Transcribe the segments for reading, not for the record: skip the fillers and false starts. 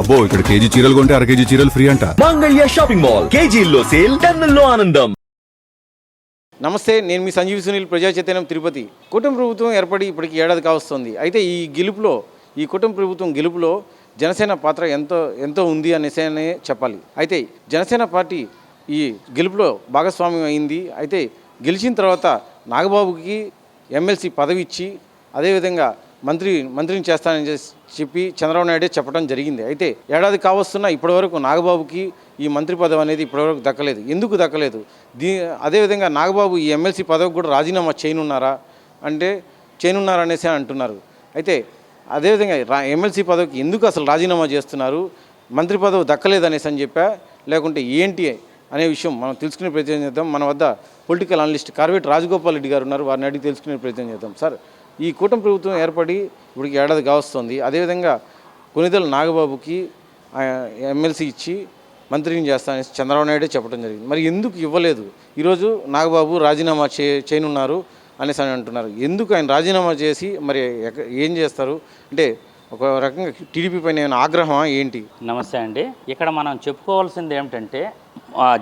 అబ్బో ఇక్కడ కేజీ చీరలు కొంటే అర కేజీ చీరలు ఫ్రీ అంట. మంగళ్య షాపింగ్ మాల్ కేజీల్లో సేల్, టన్నుల్లో ఆనందం. నమస్తే, నేను మీ సంజీవ్ సునీల్, ప్రజా చైతన్యం తిరుపతి. కూటమి ప్రభుత్వం ఏర్పడి ఇప్పటికి ఏడాది కావస్తుంది. అయితే ఈ కూటమి ప్రభుత్వం గెలుపులో జనసేన పాత్ర ఎంతో ఉంది అనేసి చెప్పాలి. అయితే జనసేన పార్టీ ఈ గెలుపులో భాగస్వామ్యం అయింది. అయితే గెలిచిన తర్వాత నాగబాబుకి ఎమ్మెల్సీ పదవి ఇచ్చి అదేవిధంగా మంత్రిని చేస్తానని చెప్పి చంద్రబాబు నాయుడే చెప్పడం జరిగింది. అయితే ఏడాది కావస్తున్నా ఇప్పటివరకు నాగబాబుకి ఈ మంత్రి పదవి అనేది ఇప్పటివరకు దక్కలేదు. ఎందుకు దక్కలేదు? అదేవిధంగా నాగబాబు ఈ ఎమ్మెల్సీ పదవికి కూడా రాజీనామా చేయనున్నారనేసి అంటున్నారు. అయితే అదేవిధంగా ఎమ్మెల్సీ పదవికి ఎందుకు అసలు రాజీనామా చేస్తున్నారు, మంత్రి పదవి దక్కలేదనేసి అని చెప్పా, లేకుంటే ఏంటి అనే విషయం మనం తెలుసుకునే ప్రయత్నం చేద్దాం. మన వద్ద పొలిటికల్ అనలిస్ట్ కార్వేటి రాజగోపాల్ రెడ్డి గారు ఉన్నారు. వారిని అడిగి తెలుసుకునే ప్రయత్నం చేద్దాం. సార్, ఈ కూటమి ప్రభుత్వం ఏర్పడి ఇప్పటికి ఏడాది కావస్తుంది. అదేవిధంగా కొనిదెల నాగబాబుకి ఎమ్మెల్సీ ఇచ్చి మంత్రిని చేస్తానని చంద్రబాబు నాయుడే చెప్పడం జరిగింది. మరి ఎందుకు ఇవ్వలేదు? ఈరోజు నాగబాబు రాజీనామా చేయనున్నారు అనేసి అని అంటున్నారు. ఎందుకు ఆయన రాజీనామా చేసి మరి ఏం చేస్తారు? అంటే ఒక రకంగా టీడీపీ పైన ఏమైనా ఆగ్రహమా ఏంటి? నమస్తే అండి. ఇక్కడ మనం చెప్పుకోవాల్సింది ఏమిటంటే,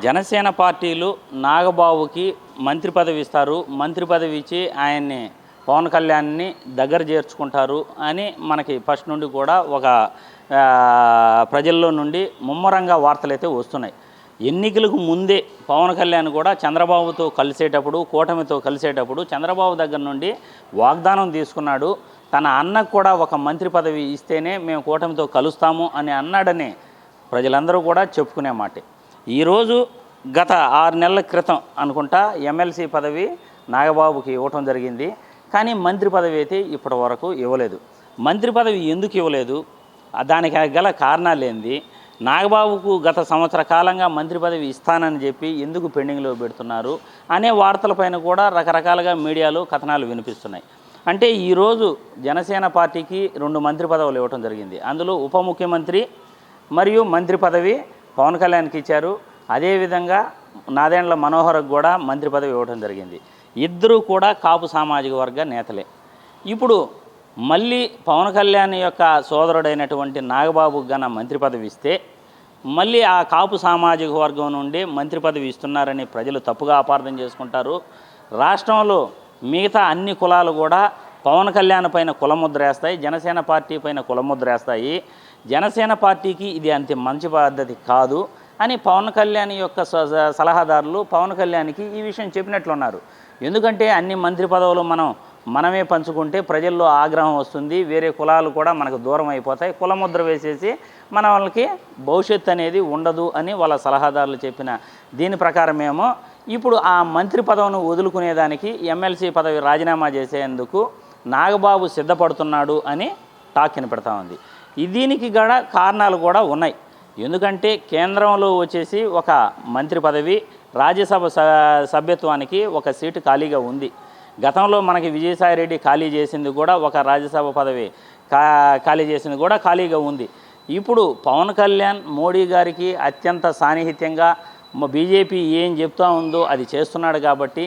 జనసేన పార్టీలు నాగబాబుకి మంత్రి పదవి ఇస్తారు, మంత్రి పదవి ఇచ్చి ఆయన్ని పవన్ కళ్యాణ్ని దగ్గర చేర్చుకుంటారు అని మనకి ఫస్ట్ నుండి కూడా ఒక ప్రజల్లో నుండి ముమ్మరంగా వార్తలైతే వస్తున్నాయి. ఎన్నికలకు ముందే పవన్ కళ్యాణ్ కూడా చంద్రబాబుతో కలిసేటప్పుడు, కూటమితో కలిసేటప్పుడు చంద్రబాబు దగ్గర నుండి వాగ్దానం తీసుకున్నాడు. తన అన్నకు కూడా ఒక మంత్రి పదవి ఇస్తేనే మేము కూటమితో కలుస్తాము అని అన్నాడని ప్రజలందరూ కూడా చెప్పుకునే మాట. ఈరోజు గత 6 నెలల క్రితం అనుకుంటా ఎమ్మెల్సీ పదవి నాగబాబుకి ఇవ్వటం జరిగింది. కానీ మంత్రి పదవి అయితే ఇప్పటి వరకు ఇవ్వలేదు. మంత్రి పదవి ఎందుకు ఇవ్వలేదు, దానికి గల కారణాలు ఏంది, నాగబాబుకు గత సంవత్సర కాలంగా మంత్రి పదవి ఇస్తానని చెప్పి ఎందుకు పెండింగ్లో పెడుతున్నారు అనే వార్తలపైన కూడా రకరకాలుగా మీడియాలో కథనాలు వినిపిస్తున్నాయి. అంటే ఈరోజు జనసేన పార్టీకి 2 మంత్రి పదవులు ఇవ్వటం జరిగింది. అందులో ఉప ముఖ్యమంత్రి మరియు మంత్రి పదవి పవన్ కళ్యాణ్కి ఇచ్చారు. అదేవిధంగా నాదెండ్ల మనోహర్కి కూడా మంత్రి పదవి ఇవ్వడం జరిగింది. ఇద్దరూ కూడా కాపు సామాజిక వర్గ నేతలే. ఇప్పుడు మళ్ళీ పవన్ కళ్యాణ్ యొక్క సోదరుడైనటువంటి నాగబాబుకి గన మంత్రి పదవి ఇస్తే మళ్ళీ ఆ కాపు సామాజిక వర్గం నుండి మంత్రి పదవి ఇస్తున్నారని ప్రజలు తప్పుగా అపార్థం చేసుకుంటారు. రాష్ట్రంలో మిగతా అన్ని కులాలు కూడా పవన్ కళ్యాణ్ పైన కులముద్ర వేస్తాయి, జనసేన పార్టీ పైన కులముద్ర వేస్తాయి. జనసేన పార్టీకి ఇది అంత మంచి పద్ధతి కాదు అని పవన్ కళ్యాణ్ యొక్క సలహాదారులు పవన్ కళ్యాణ్కి ఈ విషయం చెప్పినట్లున్నారు. ఎందుకంటే అన్ని మంత్రి పదవులు మనమే పంచుకుంటే ప్రజల్లో ఆగ్రహం వస్తుంది, వేరే కులాలు కూడా మనకు దూరం అయిపోతాయి, కులముద్ర వేసేసి మన వాళ్ళకి భవిష్యత్తు అనేది ఉండదు అని వాళ్ళ సలహాదారులు చెప్పిన దీని ప్రకారమేమో ఇప్పుడు ఆ మంత్రి పదవిని వదులుకునేదానికి ఎమ్మెల్సీ పదవి రాజీనామా చేసేందుకు నాగబాబు సిద్ధపడుతున్నాడు అని టాక్ వినపడతా ఉంది. దీనికి కూడా కారణాలు కూడా ఉన్నాయి. ఎందుకంటే కేంద్రంలో వచ్చేసి ఒక మంత్రి పదవి, రాజ్యసభ సభ్యత్వానికి ఒక సీటు ఖాళీగా ఉంది. గతంలో మనకి విజయసాయిరెడ్డి ఖాళీ చేసింది కూడా ఒక రాజ్యసభ పదవి ఖాళీ చేసింది కూడా ఖాళీగా ఉంది. ఇప్పుడు పవన్ కళ్యాణ్ మోడీ గారికి అత్యంత సాన్నిహిత్యంగా బీజేపీ ఏం చెప్తా ఉందో అది చేస్తున్నాడు కాబట్టి,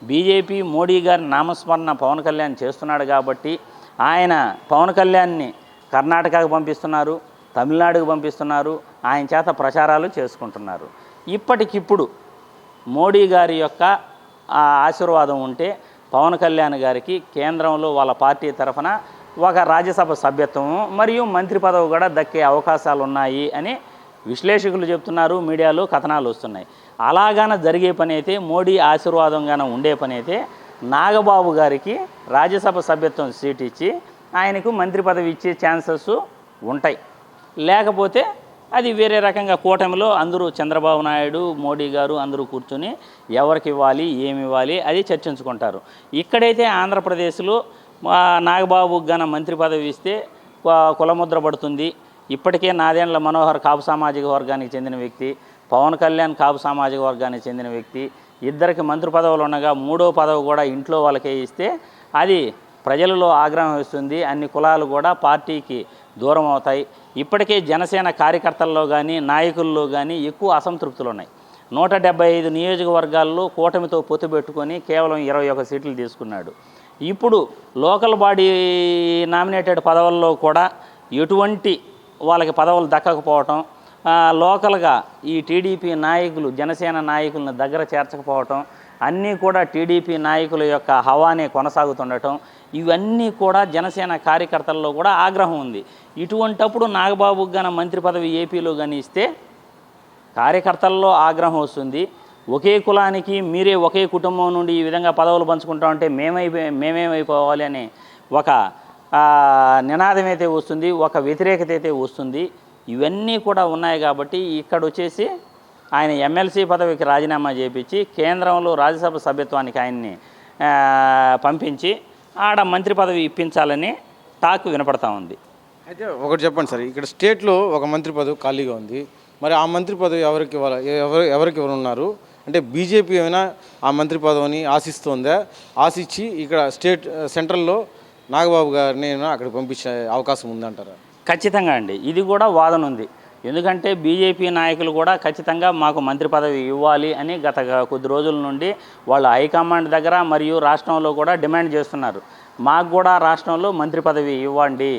బీజేపీ మోడీ గారి నామస్మరణ పవన్ కళ్యాణ్ చేస్తున్నాడు కాబట్టి ఆయన పవన్ కళ్యాణ్ని కర్ణాటకకు పంపిస్తున్నారు, తమిళనాడుకు పంపిస్తున్నారు, ఆయన చేత ప్రచారాలు చేసుకుంటున్నారు. ఇప్పటికిప్పుడు మోడీ గారి యొక్క ఆశీర్వాదం ఉంటే పవన్ కళ్యాణ్ గారికి కేంద్రంలో వాళ్ళ పార్టీ తరఫున ఒక రాజ్యసభ సభ్యత్వం మరియు మంత్రి పదవి కూడా దక్కే అవకాశాలు ఉన్నాయి అని విశ్లేషకులు చెప్తున్నారు, మీడియాలో కథనాలు వస్తున్నాయి. అలాగాన జరిగే పని అయితే, మోడీ ఆశీర్వాదంగాన ఉండే పని అయితే నాగబాబు గారికి రాజ్యసభ సభ్యత్వం సీట్ ఇచ్చి ఆయనకు మంత్రి పదవి ఇచ్చే ఛాన్సెస్ ఉంటాయి. లేకపోతే అది వేరే రకంగా కూటమిలో అందరూ చంద్రబాబు నాయుడు, మోడీ గారు అందరూ కూర్చొని ఎవరికి ఇవ్వాలి, ఏమి ఇవ్వాలి అది చర్చించుకుంటారు. ఇక్కడైతే ఆంధ్రప్రదేశ్లో నాగబాబు గన మంత్రి పదవి ఇస్తే కులముద్ర పడుతుంది. ఇప్పటికే నాదెండ్ల మనోహర్ కాపు సామాజిక వర్గానికి చెందిన వ్యక్తి, పవన్ కళ్యాణ్ కాపు సామాజిక వర్గానికి చెందిన వ్యక్తి, ఇద్దరికి మంత్రి పదవులు ఉండగా 3వ పదవి కూడా ఇంట్లో వాళ్ళకే ఇస్తే అది ప్రజలలో ఆగ్రహం వస్తుంది. అన్ని కులాలు కూడా పార్టీకి దూరం అవుతాయి. ఇప్పటికే జనసేన కార్యకర్తల్లో కానీ నాయకుల్లో కానీ ఎక్కువ అసంతృప్తులు ఉన్నాయి. 175 నియోజకవర్గాల్లో కూటమితో పొత్తు పెట్టుకొని కేవలం 21 సీట్లు తీసుకున్నాడు. ఇప్పుడు లోకల్ బాడీ నామినేటెడ్ పదవుల్లో కూడా ఎటువంటి వాళ్ళకి పదవులు దక్కకపోవటం, లోకల్గా ఈ టీడీపీ నాయకులు జనసేన నాయకులను దగ్గర చేర్చకపోవటం, అన్నీ కూడా టీడీపీ నాయకుల యొక్క హవానే కొనసాగుతుండటం, ఇవన్నీ కూడా జనసేన కార్యకర్తల్లో కూడా ఆగ్రహం ఉంది. ఇటువంటప్పుడు నాగబాబుకి గాన మంత్రి పదవి ఏపీలో కానీ ఇస్తే కార్యకర్తల్లో ఆగ్రహం వస్తుంది. ఒకే కులానికి మీరే ఒకే కుటుంబం నుండి ఈ విధంగా పదవులు పంచుకుంటా ఉంటే మేమేమైపోవాలి అనే ఒక నినాదం అయితే వస్తుంది, ఒక వ్యతిరేకత అయితే వస్తుంది. ఇవన్నీ కూడా ఉన్నాయి కాబట్టి ఇక్కడ వచ్చేసి ఆయన ఎమ్మెల్సీ పదవికి రాజీనామా చేయించి కేంద్రంలో రాజ్యసభ సభ్యత్వానికి ఆయన్ని పంపించి ఆడ మంత్రి పదవి ఇప్పించాలని టాక్ వినపడతా ఉంది. అయితే ఒకటి చెప్పండి సార్, ఇక్కడ స్టేట్లో ఒక మంత్రి పదవి ఖాళీగా ఉంది. మరి ఆ మంత్రి పదవి ఎవరికి ఇవ్వాలి, ఎవరికి ఉన్నారు అంటే బీజేపీ అయినా ఆ మంత్రి పదవిని ఆశిస్తుందా? ఆశించి ఇక్కడ సెంట్రల్లో నాగబాబు గారిని అక్కడ పంపించే అవకాశం ఉందంటారా? ఖచ్చితంగా అండి, ఇది కూడా వాదన ఉంది. ఎందుకంటే బీజేపీ నాయకులు కూడా ఖచ్చితంగా మాకు మంత్రి పదవి ఇవ్వాలి అని గత కొద్ది రోజుల నుండి వాళ్ళు హైకమాండ్ దగ్గర మరియు రాష్ట్రంలో కూడా డిమాండ్ చేస్తున్నారు. మాకు కూడా రాష్ట్రంలో మంత్రి పదవి ఇవ్వండి,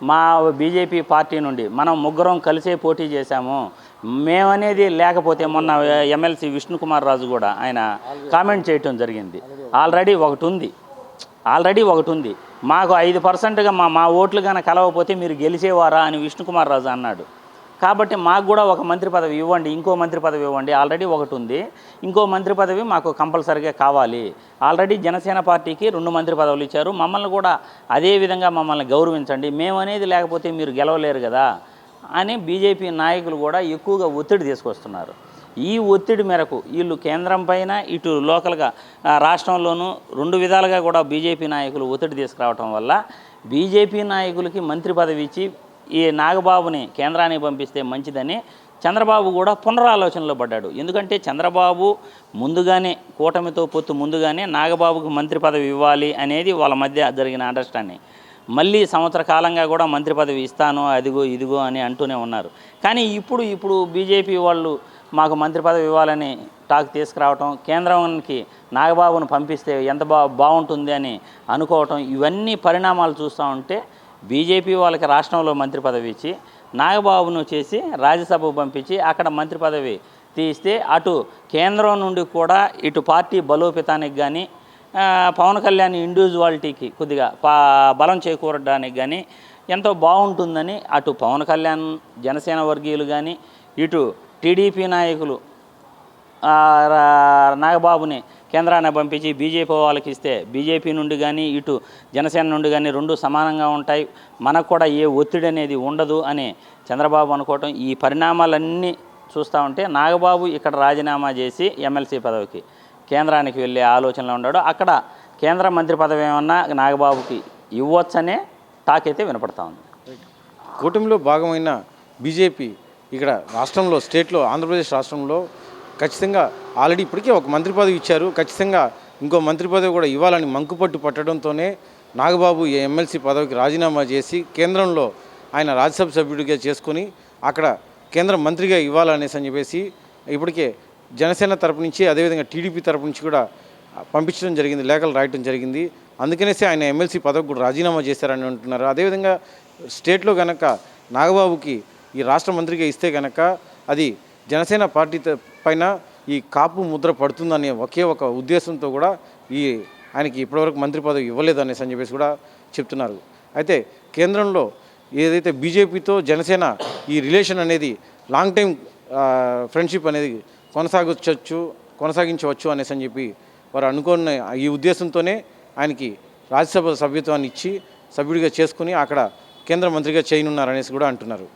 మా బీజేపీ పార్టీ నుండి మనం ముగ్గురం కలిసే పోటీ చేశాము, మేమనేది లేకపోతే మొన్న ఎమ్మెల్సీ విష్ణుకుమార్ రాజు కూడా ఆయన కామెంట్ చేయటం జరిగింది. ఆల్రెడీ ఒకటి ఉంది, మాకు 5%గా మా ఓట్లు కానీ కలవకపోతే మీరు గెలిచేవారా అని విష్ణుకుమార్ రాజు అన్నాడు. కాబట్టి మాకు కూడా ఒక మంత్రి పదవి ఇవ్వండి, ఇంకో మంత్రి పదవి ఇవ్వండి, ఆల్రెడీ ఒకటి ఉంది, ఇంకో మంత్రి పదవి మాకు కంపల్సరీగా కావాలి. ఆల్రెడీ జనసేన పార్టీకి 2 మంత్రి పదవులు ఇచ్చారు, మమ్మల్ని కూడా అదే విధంగా మమ్మల్ని గౌరవించండి, మేమనేది లేకపోతే మీరు గెలవలేరు కదా అని బీజేపీ నాయకులు కూడా ఎక్కువగా ఒత్తిడి తీసుకొస్తున్నారు. ఈ ఒత్తిడి మేరకు వీళ్ళు కేంద్రం పైన ఇటు లోకల్గా రాష్ట్రంలోనూ 2 విధాలుగా కూడా బీజేపీ నాయకులు ఒత్తిడి తీసుకురావటం వల్ల బీజేపీ నాయకులకి మంత్రి పదవి ఇచ్చి ఈ నాగబాబుని కేంద్రానికి పంపిస్తే మంచిదని చంద్రబాబు కూడా పునరాలోచనలో పడ్డాడు. ఎందుకంటే చంద్రబాబు ముందుగానే కూటమితో పొత్తు ముందుగానే నాగబాబుకు మంత్రి పదవి ఇవ్వాలి అనేది వాళ్ళ మధ్య జరిగిన అండర్స్టాండింగ్. మళ్ళీ సంవత్సర కాలంగా కూడా మంత్రి పదవి ఇస్తాను అదిగో ఇదిగో అని అంటూనే ఉన్నారు. కానీ ఇప్పుడు బీజేపీ వాళ్ళు మాకు మంత్రి పదవి ఇవ్వాలని టాక్ తీసుకురావటం, కేంద్రానికి నాగబాబును పంపిస్తే ఎంత బాగుంటుంది అని అనుకోవటం, ఇవన్నీ పరిణామాలు చూస్తూ ఉంటే బీజేపీ వాళ్ళకి రాష్ట్రంలో మంత్రి పదవి ఇచ్చి నాగబాబును చేసి రాజ్యసభకు పంపించి అక్కడ మంత్రి పదవి తీస్తే అటు కేంద్రం నుండి కూడా ఇటు పార్టీ బలోపేతానికి కానీ పవన్ కళ్యాణ్ ఇండివిజువాలిటీకి కొద్దిగా బలం చేకూరడానికి కానీ ఎంతో బాగుంటుందని అటు పవన్ కళ్యాణ్ జనసేన వర్గీయులు కానీ ఇటు టీడీపీ నాయకులు నాగబాబుని కేంద్రాన్ని పంపించి బీజేపీ వాళ్ళకి ఇస్తే బీజేపీ నుండి కానీ ఇటు జనసేన నుండి కానీ 2 సమానంగా ఉంటాయి, మనకు కూడా ఏ ఒత్తిడి అనేది ఉండదు అని చంద్రబాబు అనుకోవటం, ఈ పరిణామాలన్నీ చూస్తూ ఉంటే నాగబాబు ఇక్కడ రాజీనామా చేసి ఎమ్మెల్సీ పదవికి కేంద్రానికి వెళ్ళే ఆలోచనలో ఉన్నాడు. అక్కడ కేంద్ర మంత్రి పదవి ఏమన్నా నాగబాబుకి ఇవ్వచ్చనే టాక్ అయితే వినపడతా ఉంది. కూటమిలో భాగమైన బీజేపీ ఇక్కడ రాష్ట్రంలో స్టేట్లో ఆంధ్రప్రదేశ్ రాష్ట్రంలో ఖచ్చితంగా ఆల్రెడీ ఇప్పటికే ఒక మంత్రి పదవి ఇచ్చారు, ఖచ్చితంగా ఇంకో మంత్రి పదవి కూడా ఇవ్వాలని మంకుపట్టు పట్టడంతోనే నాగబాబు ఎమ్మెల్సీ పదవికి రాజీనామా చేసి కేంద్రంలో ఆయన రాజ్యసభ సభ్యుడిగా చేసుకొని అక్కడ కేంద్ర మంత్రిగా ఇవ్వాలనేసి అని చెప్పేసి ఇప్పటికే జనసేన తరపు నుంచి అదేవిధంగా టీడీపీ తరపు నుంచి కూడా పంపించడం జరిగింది, లేఖలు రాయటం జరిగింది. అందుకనేసి ఆయన ఎమ్మెల్సీ పదవికి కూడా రాజీనామా చేశారని అంటున్నారు. అదేవిధంగా స్టేట్లో కనుక నాగబాబుకి ఈ రాష్ట్ర మంత్రిగా ఇస్తే కనుక అది జనసేన పార్టీ పైన ఈ కాపు ముద్ర పడుతుందనే ఒకే ఒక ఉద్దేశంతో కూడా ఆయనకి ఇప్పటివరకు మంత్రి పదవి ఇవ్వలేదు అనేసి అని చెప్పేసి కూడా చెప్తున్నారు. అయితే కేంద్రంలో ఏదైతే బీజేపీతో జనసేన ఈ రిలేషన్ అనేది లాంగ్ టైం ఫ్రెండ్షిప్ అనేది కొనసాగించవచ్చు అనేసి అని చెప్పి వారు అనుకున్న ఈ ఉద్దేశంతోనే ఆయనకి రాజ్యసభ సభ్యత్వాన్ని ఇచ్చి సభ్యుడిగా చేసుకుని అక్కడ కేంద్ర మంత్రిగా చేయనున్నారనేసి కూడా అంటున్నారు.